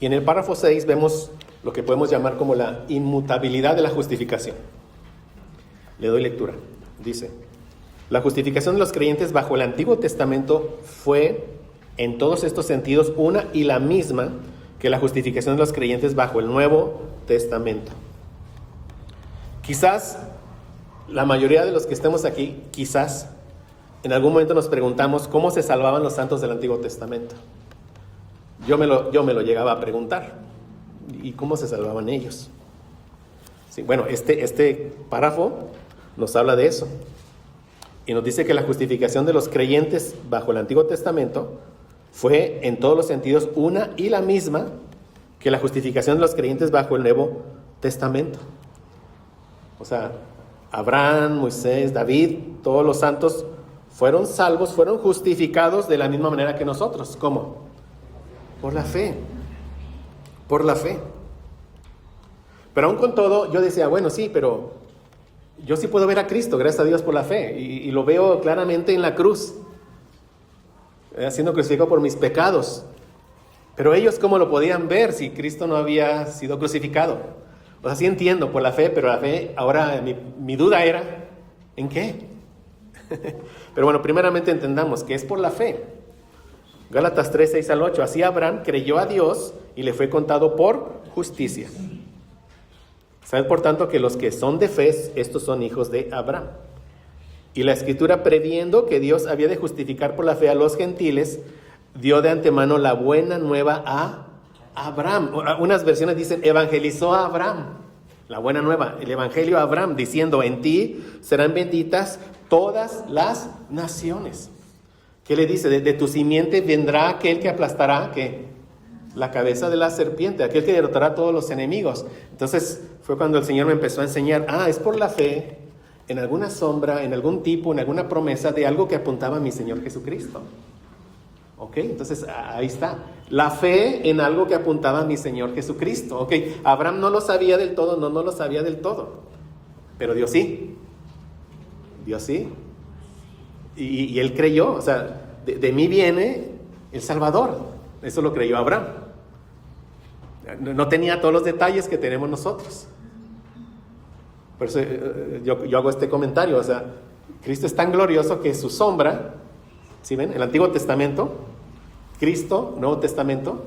en el párrafo 6 vemos lo que podemos llamar como la inmutabilidad de la justificación. Le doy lectura. Dice: la justificación de los creyentes bajo el Antiguo Testamento fue, en todos estos sentidos, una y la misma que la justificación de los creyentes bajo el Nuevo Testamento. Quizás la mayoría de los que estemos aquí, quizás en algún momento nos preguntamos cómo se salvaban los santos del Antiguo Testamento. Yo me lo llegaba a preguntar. ¿Y cómo se salvaban ellos? Sí, bueno, este párrafo nos habla de eso. Y nos dice que la justificación de los creyentes bajo el Antiguo Testamento fue en todos los sentidos una y la misma que la justificación de los creyentes bajo el Nuevo Testamento. O sea, Abraham, Moisés, David, todos los santos fueron salvos, fueron justificados de la misma manera que nosotros. ¿Cómo? Por la fe. Por la fe. Pero aún con todo, yo decía, bueno, sí, pero yo sí puedo ver a Cristo, gracias a Dios por la fe. Y lo veo claramente en la cruz, siendo crucificado por mis pecados. Pero ellos, ¿cómo lo podían ver si Cristo no había sido crucificado? O sea, sí entiendo por la fe, pero la fe, ahora mi duda era, ¿en qué? Pero bueno, primeramente entendamos que es por la fe. Gálatas 3, 6 al 8. Así Abraham creyó a Dios y le fue contado por justicia. Sabed por tanto que los que son de fe, estos son hijos de Abraham. Y la Escritura, previendo que Dios había de justificar por la fe a los gentiles, dio de antemano la buena nueva a Abraham. Unas versiones dicen evangelizó a Abraham. La buena nueva, el evangelio a Abraham, diciendo: en ti serán benditas todas las naciones. ¿Qué le dice? De tu simiente vendrá aquel que aplastará, ¿qué? La cabeza de la serpiente, aquel que derrotará a todos los enemigos. Entonces fue cuando el Señor me empezó a enseñar, es por la fe, en alguna sombra, en algún tipo, en alguna promesa de algo que apuntaba a mi Señor Jesucristo. ¿Ok? Entonces ahí está. La fe en algo que apuntaba a mi Señor Jesucristo. ¿Ok? Abraham no lo sabía del todo, no lo sabía del todo. Pero Dios sí. Dios sí. Y él creyó, o sea, de mí viene el Salvador. Eso lo creyó Abraham. No tenía todos los detalles que tenemos nosotros. Por eso yo hago este comentario, o sea, Cristo es tan glorioso que su sombra, ¿sí ven? El Antiguo Testamento, Cristo, Nuevo Testamento,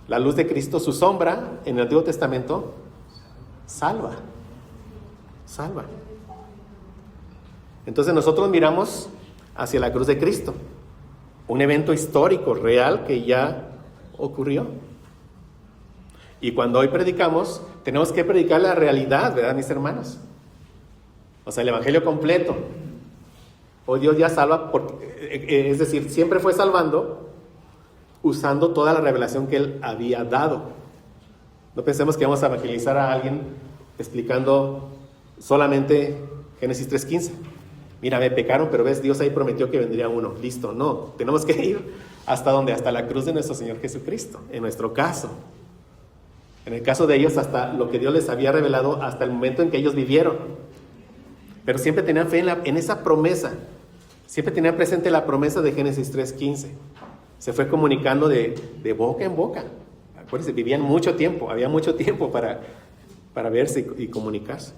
la luz de Cristo, su sombra en el Antiguo Testamento, salva. Entonces nosotros miramos hacia la cruz de Cristo, un evento histórico, real, que ya ocurrió. Y cuando hoy predicamos, tenemos que predicar la realidad, ¿verdad, mis hermanos? O sea, el evangelio completo. Hoy Dios ya salva, es decir, siempre fue salvando usando toda la revelación que Él había dado. No pensemos que vamos a evangelizar a alguien explicando solamente Génesis 3:15. Mira, me pecaron, pero ves, Dios ahí prometió que vendría uno. Listo, no. Tenemos que ir ¿hasta dónde? Hasta la cruz de nuestro Señor Jesucristo, en nuestro caso. En el caso de ellos, hasta lo que Dios les había revelado hasta el momento en que ellos vivieron. Pero siempre tenían fe en esa promesa. Siempre tenían presente la promesa de Génesis 3:15. Se fue comunicando de boca en boca. Acuérdense, vivían mucho tiempo, había mucho tiempo para verse y comunicarse.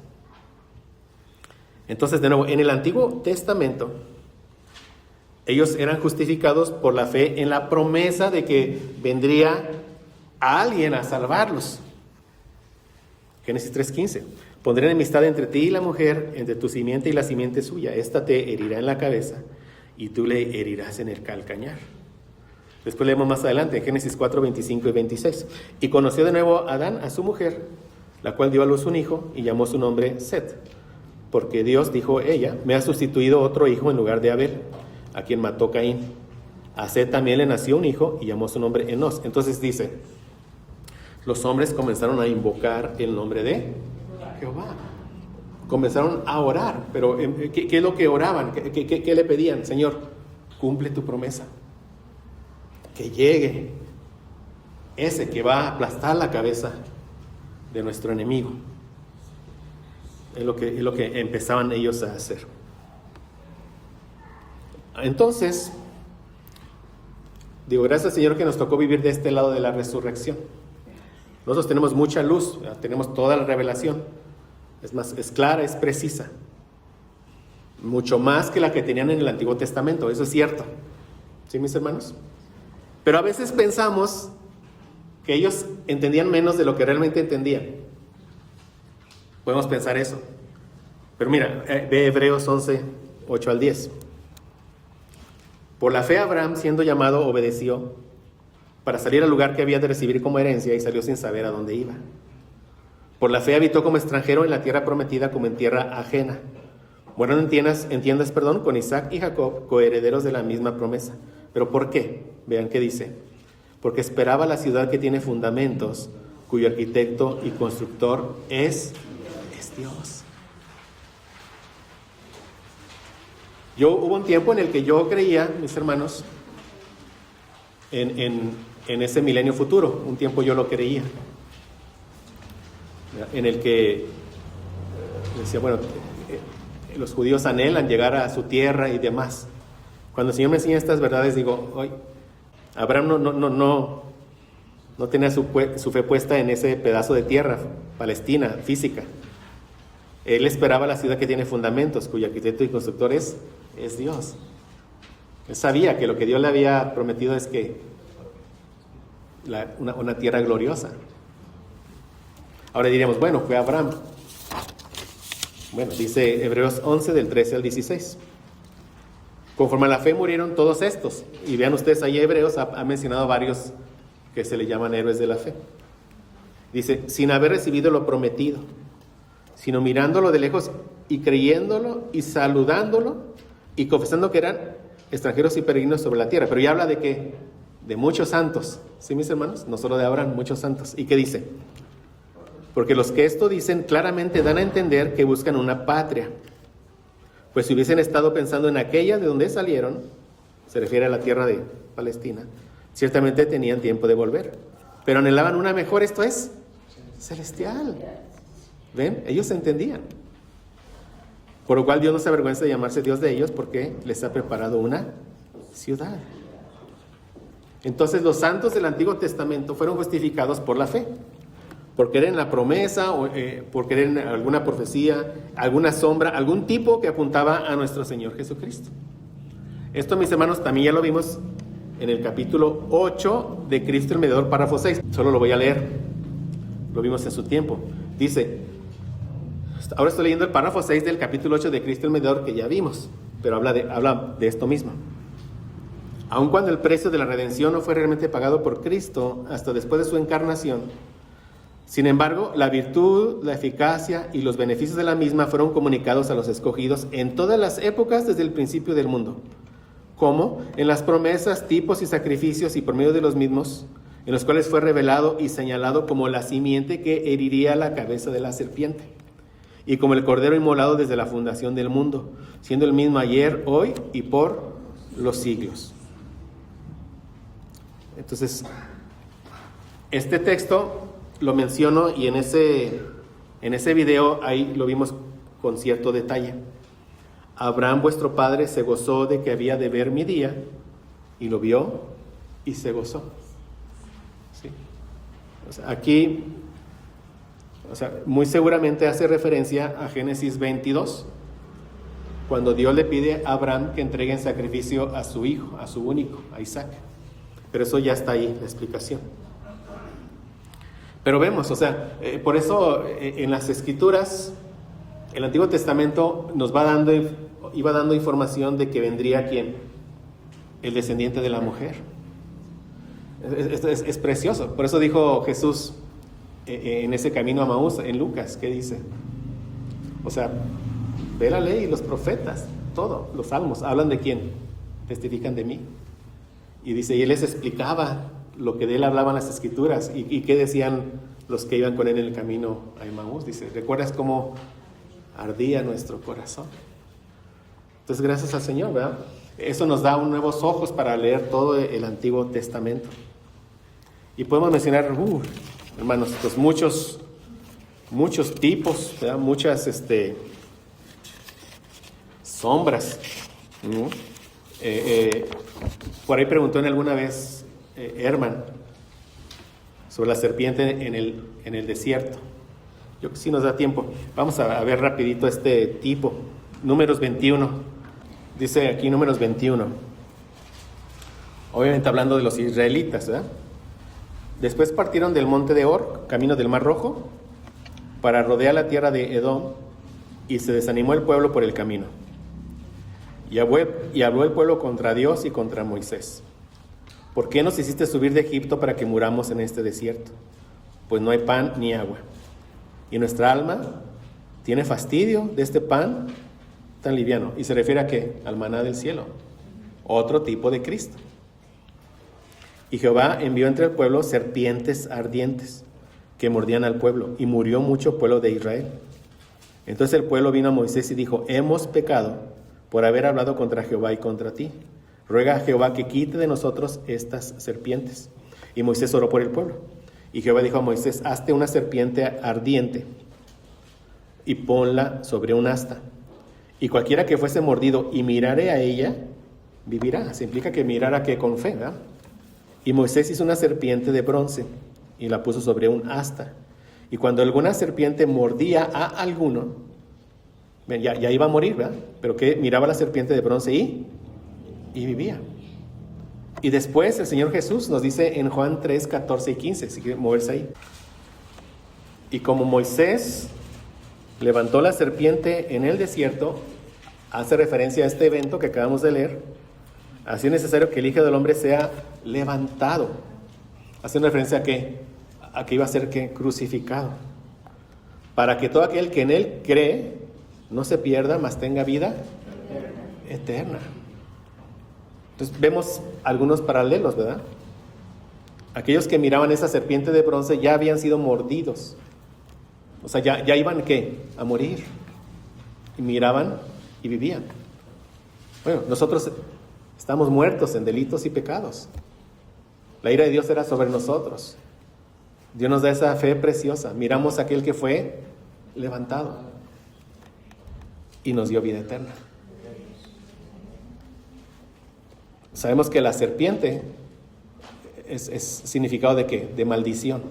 Entonces, de nuevo, en el Antiguo Testamento, ellos eran justificados por la fe en la promesa de que vendría a alguien a salvarlos. Génesis 3:15. Pondré enemistad entre ti y la mujer, entre tu simiente y la simiente suya. Esta te herirá en la cabeza y tú le herirás en el calcañar. Después leemos más adelante, en Génesis 4, 25 y 26. Y conoció de nuevo Adán a su mujer, la cual dio a luz un hijo y llamó su nombre Set. Porque Dios, dijo ella, me ha sustituido otro hijo en lugar de Abel, a quien mató Caín. A Set también le nació un hijo y llamó su nombre Enos. Entonces dice, los hombres comenzaron a invocar el nombre de Jehová. Comenzaron a orar, pero ¿qué es lo que oraban? ¿Qué le pedían? Señor, cumple tu promesa. Que llegue ese que va a aplastar la cabeza de nuestro enemigo. Es lo que empezaban ellos a hacer. Entonces, digo, gracias Señor que nos tocó vivir de este lado de la resurrección. Nosotros tenemos mucha luz, tenemos toda la revelación. Es más, es clara, es precisa. Mucho más que la que tenían en el Antiguo Testamento, eso es cierto. ¿Sí, mis hermanos? Pero a veces pensamos que ellos entendían menos de lo que realmente entendían. Podemos pensar eso. Pero mira, ve Hebreos 11, 8 al 10. Por la fe Abraham, siendo llamado, obedeció para salir al lugar que había de recibir como herencia y salió sin saber a dónde iba. Por la fe habitó como extranjero en la tierra prometida como en tierra ajena. Morando en tiendas, con Isaac y Jacob, coherederos de la misma promesa. ¿Pero por qué? Vean qué dice. Porque esperaba la ciudad que tiene fundamentos, cuyo arquitecto y constructor es Dios. Hubo un tiempo en el que yo creía, mis hermanos, en ese milenio futuro. Un tiempo yo lo creía. En el que decía, bueno, los judíos anhelan llegar a su tierra y demás. Cuando el Señor me enseña estas verdades, digo, hoy Abraham no tenía su fe puesta en ese pedazo de tierra, Palestina, física. Él esperaba la ciudad que tiene fundamentos, cuyo arquitecto y constructor es Dios. Él sabía que lo que Dios le había prometido es que una tierra gloriosa. Ahora diríamos, bueno, fue Abraham. Bueno, dice Hebreos 11, del 13 al 16. Conforme a la fe murieron todos estos. Y vean ustedes, ahí Hebreos ha mencionado varios que se le llaman héroes de la fe. Dice, sin haber recibido lo prometido, sino mirándolo de lejos y creyéndolo y saludándolo y confesando que eran extranjeros y peregrinos sobre la tierra. Pero ya habla de que de muchos santos, ¿sí, mis hermanos? No solo de Abraham, muchos santos. ¿Y qué dice? Porque los que esto dicen claramente dan a entender que buscan una patria. Pues si hubiesen estado pensando en aquella de donde salieron, se refiere a la tierra de Palestina, ciertamente tenían tiempo de volver. Pero anhelaban una mejor, esto es, celestial. ¿Ven? Ellos entendían. Por lo cual Dios no se avergüenza de llamarse Dios de ellos porque les ha preparado una ciudad. Entonces los santos del Antiguo Testamento fueron justificados por la fe. Por creer en la promesa, o por creer en alguna profecía, alguna sombra, algún tipo que apuntaba a nuestro Señor Jesucristo. Esto, mis hermanos, también ya lo vimos en el capítulo 8 de Cristo el Mediador, párrafo 6. Solo lo voy a leer. Lo vimos en su tiempo. Dice, ahora estoy leyendo el párrafo 6 del capítulo 8 de Cristo el Mediador que ya vimos, pero habla de esto mismo. Aun cuando el precio de la redención no fue realmente pagado por Cristo hasta después de su encarnación, sin embargo, la virtud, la eficacia y los beneficios de la misma fueron comunicados a los escogidos en todas las épocas desde el principio del mundo, como en las promesas, tipos y sacrificios y por medio de los mismos, en los cuales fue revelado y señalado como la simiente que heriría la cabeza de la serpiente, y como el cordero inmolado desde la fundación del mundo, siendo el mismo ayer, hoy y por los siglos. Entonces, este texto lo menciono y en ese video ahí lo vimos con cierto detalle. Abraham, vuestro padre, se gozó de que había de ver mi día, y lo vio y se gozó. ¿Sí? O sea, aquí, muy seguramente hace referencia a Génesis 22, cuando Dios le pide a Abraham que entregue en sacrificio a su hijo, a su único, a Isaac. Pero eso ya está ahí, la explicación. Pero vemos, por eso en las Escrituras, el Antiguo Testamento iba dando información de que vendría ¿quién? El descendiente de la mujer. Es precioso. Por eso dijo Jesús en ese camino a Maús, en Lucas, ¿qué dice? Ve la ley y los profetas, todo, los salmos, ¿hablan de quién? Testifican de mí. Y dice, y él les explicaba lo que de él hablaban las Escrituras y qué decían los que iban con él en el camino a Emaús. Dice, ¿recuerdas cómo ardía nuestro corazón? Entonces, gracias al Señor, ¿verdad? Eso nos da nuevos ojos para leer todo el Antiguo Testamento. Y podemos mencionar, hermanos, pues muchos tipos, ¿verdad? Muchas sombras. Por ahí preguntó en alguna vez Herman sobre la serpiente en el desierto. Yo creo que sí nos da tiempo. Vamos a ver rapidito este tipo. Números 21. Dice aquí Números 21. Obviamente hablando de los israelitas, ¿verdad? Después partieron del monte de Or, camino del Mar Rojo, para rodear la tierra de Edom, y se desanimó el pueblo por el camino. Y habló el pueblo contra Dios y contra Moisés. ¿Por qué nos hiciste subir de Egipto para que muramos en este desierto? Pues no hay pan ni agua. Y nuestra alma tiene fastidio de este pan tan liviano. ¿Y se refiere a qué? Al maná del cielo. Otro tipo de Cristo. Y Jehová envió entre el pueblo serpientes ardientes que mordían al pueblo, y murió mucho pueblo de Israel. Entonces el pueblo vino a Moisés y dijo: hemos pecado por haber hablado contra Jehová y contra ti. Ruega a Jehová que quite de nosotros estas serpientes. Y Moisés oró por el pueblo. Y Jehová dijo a Moisés: hazte una serpiente ardiente y ponla sobre un asta. Y cualquiera que fuese mordido y mirare a ella, vivirá. Se implica que mirara que con fe, ¿verdad? Y Moisés hizo una serpiente de bronce y la puso sobre un asta. Y cuando alguna serpiente mordía a alguno, ya iba a morir, ¿verdad? Pero que miraba la serpiente de bronce y vivía. Y después el Señor Jesús nos dice en Juan 3, 14 y 15, si quieren moverse ahí. Y como Moisés levantó la serpiente en el desierto, hace referencia a este evento que acabamos de leer. Así es necesario que el Hijo del Hombre sea levantado. Hace referencia a qué? A que iba a ser ¿qué? Crucificado. Para que todo aquel que en él cree no se pierda, mas tenga vida eterna. Entonces vemos algunos paralelos, ¿verdad? Aquellos que miraban esa serpiente de bronce ya habían sido mordidos. O sea, ya iban ¿qué? A morir. Y miraban y vivían. Bueno, nosotros estamos muertos en delitos y pecados. La ira de Dios era sobre nosotros. Dios nos da esa fe preciosa. Miramos a aquel que fue levantado y nos dio vida eterna. Sabemos que la serpiente es significado de ¿qué? De maldición.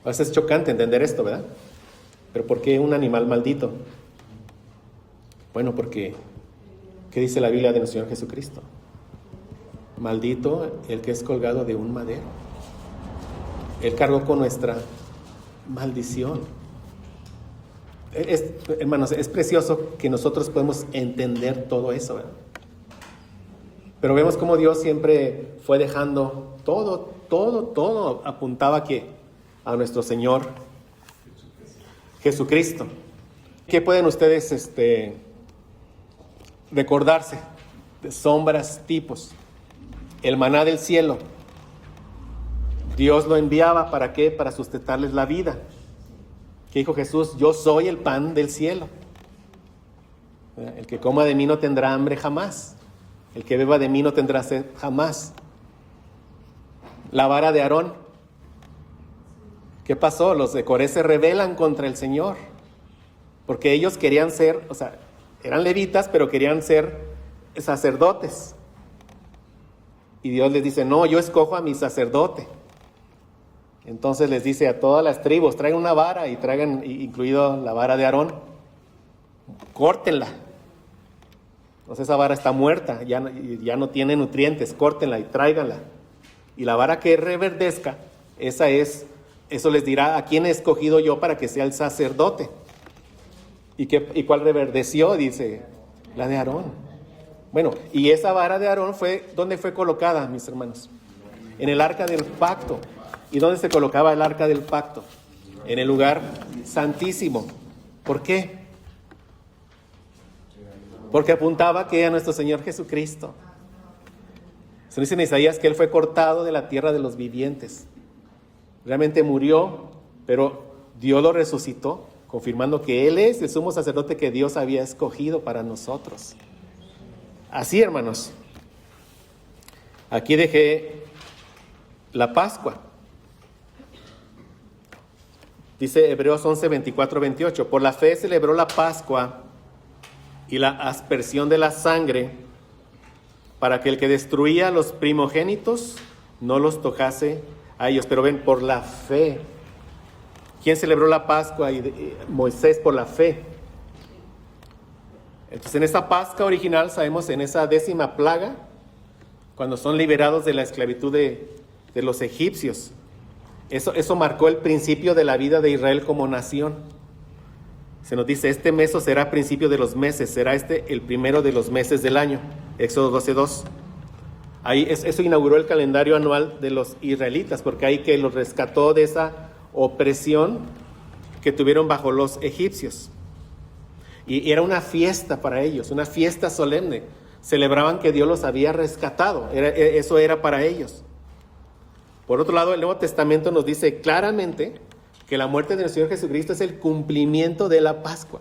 A veces es chocante entender esto, ¿verdad? Pero ¿por qué un animal maldito? Bueno, porque ¿qué dice la Biblia de nuestro Señor Jesucristo? Maldito el que es colgado de un madero. Él cargó con nuestra maldición. Hermanos, es precioso que nosotros podemos entender todo eso, ¿verdad? Pero vemos cómo Dios siempre fue dejando todo apuntaba a nuestro Señor Jesucristo. ¿Qué pueden ustedes recordarse de sombras, tipos? El maná del cielo. Dios lo enviaba, ¿para qué? Para sustentarles la vida. ¿Qué dijo Jesús? Yo soy el pan del cielo. El que coma de mí no tendrá hambre jamás. El que beba de mí no tendrá sed jamás. La vara de Aarón. ¿Qué pasó? Los de Coré se rebelan contra el Señor. Porque ellos querían ser, o sea, eran levitas, pero querían ser sacerdotes. Y Dios les dice: no, yo escojo a mi sacerdote. Entonces les dice a todas las tribus: traigan una vara, y traigan, incluido la vara de Aarón, córtenla. Entonces esa vara está muerta, ya no tiene nutrientes, córtenla y tráiganla. Y la vara que reverdezca, eso les dirá a quién he escogido yo para que sea el sacerdote. ¿Y cuál reverdeció? Dice, la de Aarón. Bueno, y esa vara de Aarón ¿dónde fue colocada, mis hermanos? En el arca del pacto. ¿Y dónde se colocaba el arca del pacto? En el lugar santísimo. ¿Por qué? Porque apuntaba que a nuestro Señor Jesucristo. Se dice en Isaías que Él fue cortado de la tierra de los vivientes. Realmente murió, pero Dios lo resucitó, confirmando que Él es el sumo sacerdote que Dios había escogido para nosotros. Así, hermanos. Aquí dejé la Pascua. Dice Hebreos 11, 24, 28. Por la fe celebró la Pascua y la aspersión de la sangre, para que el que destruía a los primogénitos no los tocase a ellos, pero ven, por la fe. ¿Quién celebró la Pascua? Moisés, por la fe. Entonces, en esa Pascua original, sabemos, en esa 10ª plaga, cuando son liberados de la esclavitud de los egipcios, eso marcó el principio de la vida de Israel como nación. Se nos dice, este mes será principio de los meses, será el primero de los meses del año. Éxodo 12:2. Ahí eso inauguró el calendario anual de los israelitas, porque ahí que los rescató de esa opresión que tuvieron bajo los egipcios. Y era una fiesta para ellos, una fiesta solemne. Celebraban que Dios los había rescatado, eso era para ellos. Por otro lado, el Nuevo Testamento nos dice claramente que la muerte del Señor Jesucristo es el cumplimiento de la Pascua.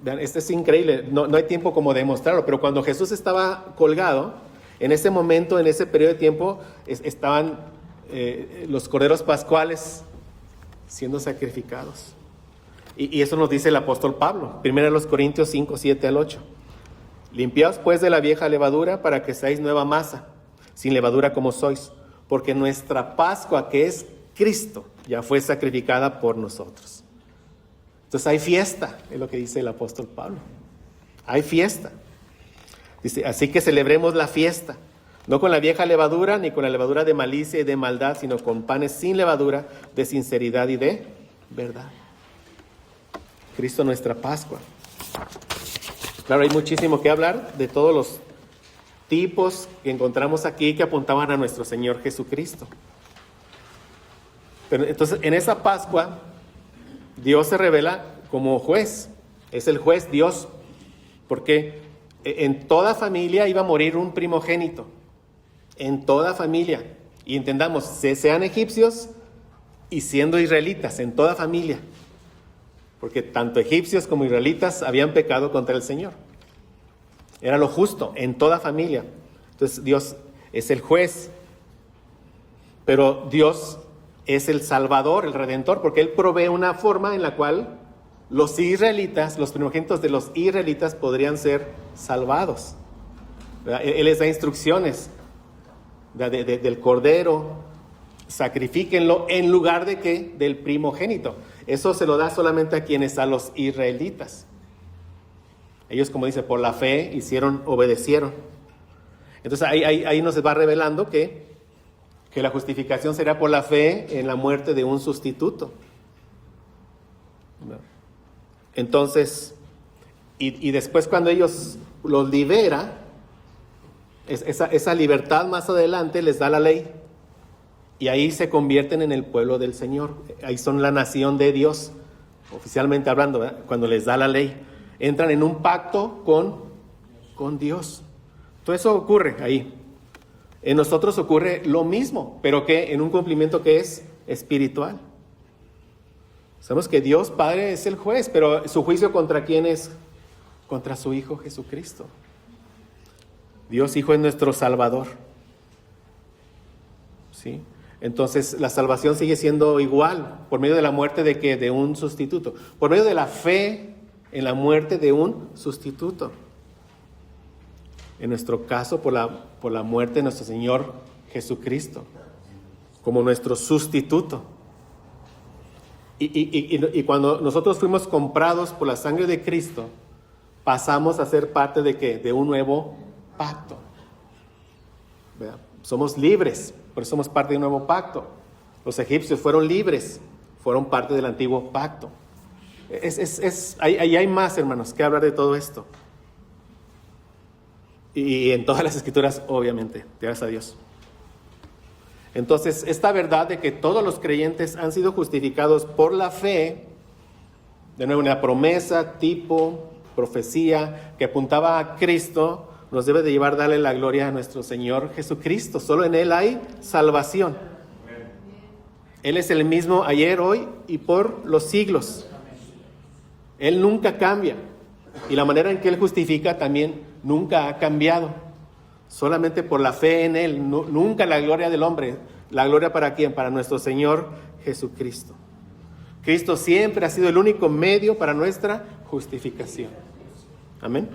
Vean, esto es increíble, no hay tiempo como de demostrarlo, pero cuando Jesús estaba colgado, en ese momento, en ese periodo de tiempo, estaban los corderos pascuales siendo sacrificados. Y eso nos dice el apóstol Pablo, 1 Corintios 5, 7 al 8. Limpiaos pues de la vieja levadura para que seáis nueva masa, sin levadura como sois, porque nuestra Pascua, que es Cristo, ya fue sacrificada por nosotros. Entonces hay fiesta, es lo que dice el apóstol Pablo. Hay fiesta. Dice, así que celebremos la fiesta, no con la vieja levadura, ni con la levadura de malicia y de maldad, sino con panes sin levadura, de sinceridad y de verdad. Cristo nuestra Pascua. Claro, hay muchísimo que hablar de todos los tipos que encontramos aquí que apuntaban a nuestro Señor Jesucristo. Pero entonces, en esa Pascua, Dios se revela como juez. Es el juez Dios, porque en toda familia iba a morir un primogénito. En toda familia. Y entendamos, sean egipcios y siendo israelitas, en toda familia. Porque tanto egipcios como israelitas habían pecado contra el Señor. Era lo justo en toda familia. Entonces Dios es el juez. Pero Dios es el Salvador, el Redentor, porque Él provee una forma en la cual los israelitas, los primogénitos de los israelitas podrían ser salvados. Él les da instrucciones del cordero, sacrifíquenlo en lugar de ¿qué? Del primogénito. Eso se lo da solamente a los israelitas. Ellos, como dice, por la fe obedecieron. Entonces ahí nos va revelando que la justificación será por la fe en la muerte de un sustituto. Entonces, y después cuando ellos los libera, esa libertad más adelante les da la ley. Y ahí se convierten en el pueblo del Señor. Ahí son la nación de Dios, oficialmente hablando, ¿verdad? Cuando les da la ley. Entran en un pacto con Dios. Todo eso ocurre ahí. En nosotros ocurre lo mismo, pero que en un cumplimiento que es espiritual. Sabemos que Dios Padre es el juez, pero su juicio ¿contra quién es? Contra su Hijo Jesucristo. Dios Hijo es nuestro Salvador. ¿Sí? Entonces la salvación sigue siendo igual, por medio de la muerte de un sustituto, por medio de la fe en la muerte de un sustituto. En nuestro caso, por la muerte de nuestro Señor Jesucristo, como nuestro sustituto. Y cuando nosotros fuimos comprados por la sangre de Cristo, pasamos a ser parte de ¿qué? De un nuevo pacto. ¿Verdad? Somos libres, por eso somos parte de un nuevo pacto. Los egipcios fueron libres, fueron parte del antiguo pacto. Ahí hay más, hermanos, que hablar de todo esto. Y en todas las escrituras, obviamente, gracias a Dios. Entonces, esta verdad de que todos los creyentes han sido justificados por la fe, de nuevo una promesa, tipo, profecía, que apuntaba a Cristo, nos debe de llevar a darle la gloria a nuestro Señor Jesucristo. Solo en Él hay salvación. Él es el mismo ayer, hoy y por los siglos. Él nunca cambia. Y la manera en que Él justifica también nunca ha cambiado. Solamente por la fe en Él. Nunca la gloria del hombre. ¿La gloria para quién? Para nuestro Señor Jesucristo. Cristo siempre ha sido el único medio para nuestra justificación. Amén.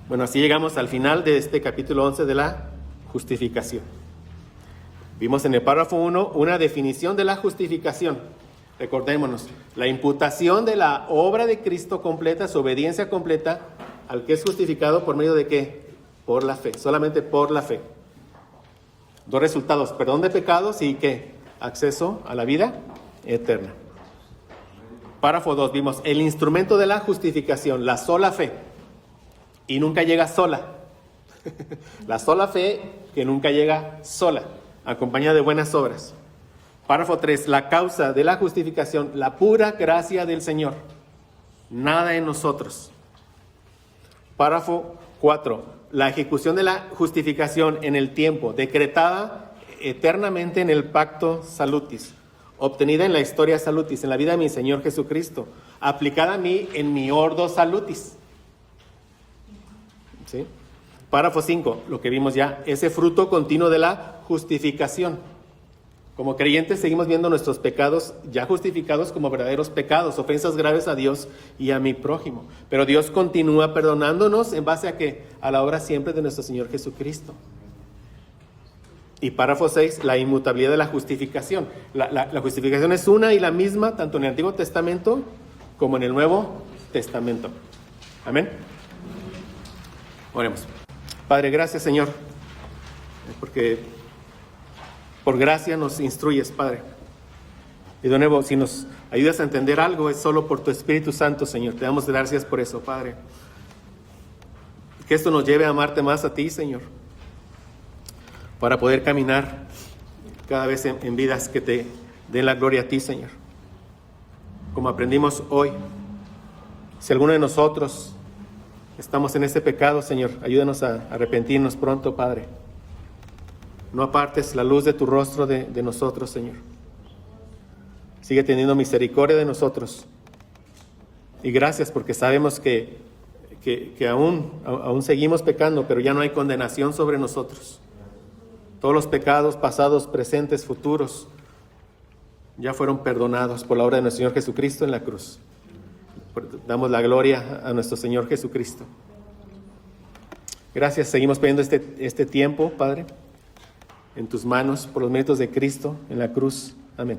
Bueno, así llegamos al final de este capítulo 11 de la justificación. Vimos en el párrafo 1 una definición de la justificación. Recordémonos, la imputación de la obra de Cristo completa, su obediencia completa, al que es justificado por medio de ¿qué? Por la fe, solamente por la fe. Dos resultados, perdón de pecados y ¿qué? Acceso a la vida eterna. Párrafo 2, vimos el instrumento de la justificación, la sola fe. Y nunca llega sola. La sola fe que nunca llega sola, acompañada de buenas obras. Párrafo 3, la causa de la justificación, la pura gracia del Señor. Nada en nosotros. Párrafo 4, la ejecución de la justificación en el tiempo, decretada eternamente en el pacto salutis, obtenida en la historia salutis, en la vida de mi Señor Jesucristo, aplicada a mí en mi ordo salutis. ¿Sí? Párrafo 5, lo que vimos ya, ese fruto continuo de la justificación. Como creyentes seguimos viendo nuestros pecados ya justificados como verdaderos pecados, ofensas graves a Dios y a mi prójimo. Pero Dios continúa perdonándonos en base a ¿qué? A la obra siempre de nuestro Señor Jesucristo. Y párrafo 6, la inmutabilidad de la justificación. La justificación es una y la misma, tanto en el Antiguo Testamento como en el Nuevo Testamento. Amén. Oremos. Padre, gracias, Señor, porque por gracia nos instruyes, Padre. Y de nuevo, si nos ayudas a entender algo, es solo por tu Espíritu Santo, Señor. Te damos gracias por eso, Padre. Que esto nos lleve a amarte más a ti, Señor, para poder caminar cada vez en vidas que te den la gloria a ti, Señor. Como aprendimos hoy, si alguno de nosotros estamos en ese pecado, Señor, ayúdanos a arrepentirnos pronto, Padre. No apartes la luz de tu rostro de nosotros, Señor. Sigue teniendo misericordia de nosotros. Y gracias porque sabemos que aún seguimos pecando, pero ya no hay condenación sobre nosotros. Todos los pecados pasados, presentes, futuros, ya fueron perdonados por la obra de nuestro Señor Jesucristo en la cruz. Damos la gloria a nuestro Señor Jesucristo. Gracias, seguimos pidiendo este tiempo, Padre, en tus manos, por los méritos de Cristo en la cruz. Amén.